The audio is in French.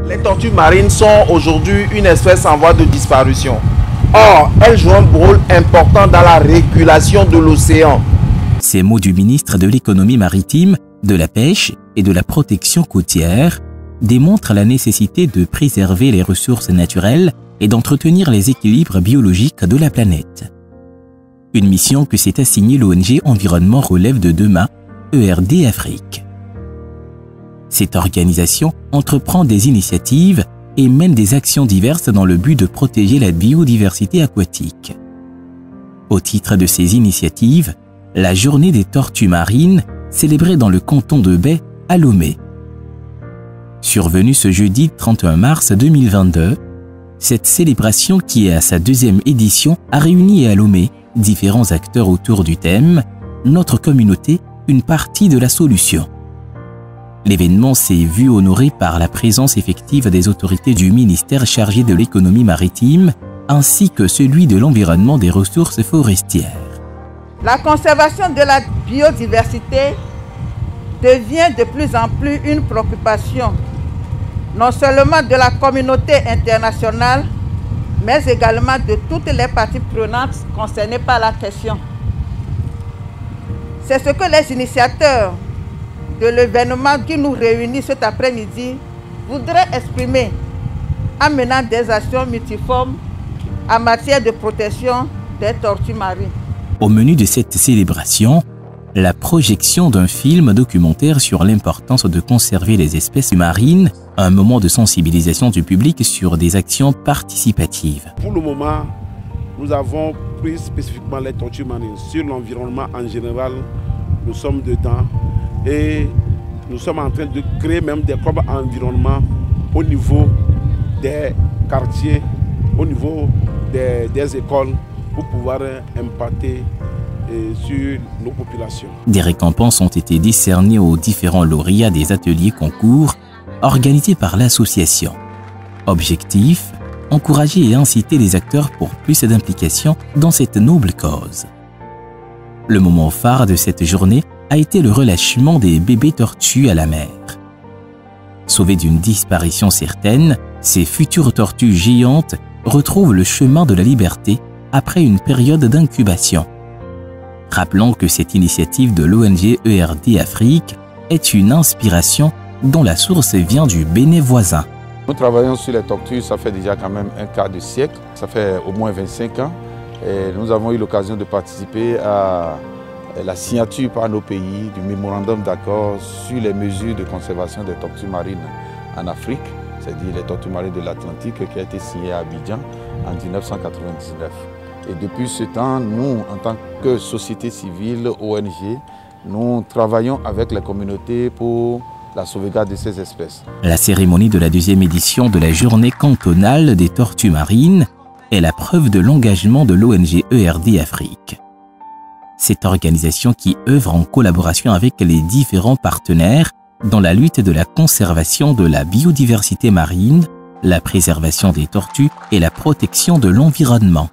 Les tortues marines sont aujourd'hui une espèce en voie de disparition. Or, elles jouent un rôle important dans la régulation de l'océan. Ces mots du ministre de l'économie maritime, de la pêche et de la protection côtière démontrent la nécessité de préserver les ressources naturelles et d'entretenir les équilibres biologiques de la planète. Une mission que s'est assignée l'ONG Environnement Relève de Demain, ERD Afrique. Cette organisation entreprend des initiatives et mène des actions diverses dans le but de protéger la biodiversité aquatique. Au titre de ces initiatives, la Journée des tortues marines, célébrée dans le canton de Baie à Lomé. Survenue ce jeudi 31 mars 2022, cette célébration qui est à sa deuxième édition a réuni à Lomé différents acteurs autour du thème « Notre communauté, une partie de la solution ». L'événement s'est vu honoré par la présence effective des autorités du ministère chargé de l'économie maritime ainsi que celui de l'environnement des ressources forestières. La conservation de la biodiversité devient de plus en plus une préoccupation, non seulement de la communauté internationale, mais également de toutes les parties prenantes concernées par la question. C'est ce que les initiateurs de l'événement qui nous réunit cet après-midi voudraient exprimer en menant des actions multiformes en matière de protection des tortues marines. Au menu de cette célébration, la projection d'un film documentaire sur l'importance de conserver les espèces marines, un moment de sensibilisation du public sur des actions participatives. Pour le moment, nous avons pris spécifiquement les tortues marines. Sur l'environnement en général, nous sommes dedans et nous sommes en train de créer même des clubs environnement au niveau des quartiers, au niveau des écoles pour pouvoir impacter sur nos populations. Des récompenses ont été décernées aux différents lauréats des ateliers concours organisés par l'association. Objectif, encourager et inciter les acteurs pour plus d'implication dans cette noble cause. Le moment phare de cette journée a été le relâchement des bébés tortues à la mer. Sauvées d'une disparition certaine, ces futures tortues géantes retrouvent le chemin de la liberté après une période d'incubation. Rappelons que cette initiative de l'ONG ERD Afrique est une inspiration dont la source vient du Bénin voisin. Nous travaillons sur les tortues, ça fait déjà quand même un quart de siècle, ça fait au moins 25 ans. Et nous avons eu l'occasion de participer à la signature par nos pays du mémorandum d'accord sur les mesures de conservation des tortues marines en Afrique, c'est-à-dire les tortues marines de l'Atlantique qui a été signé à Abidjan en 1999. Et depuis ce temps, nous, en tant que société civile, ONG, nous travaillons avec les communautés pour la sauvegarde de ces espèces. La cérémonie de la deuxième édition de la Journée cantonale des tortues marines est la preuve de l'engagement de l'ONG ERD Afrique. Cette organisation qui œuvre en collaboration avec les différents partenaires dans la lutte de la conservation de la biodiversité marine, la préservation des tortues et la protection de l'environnement.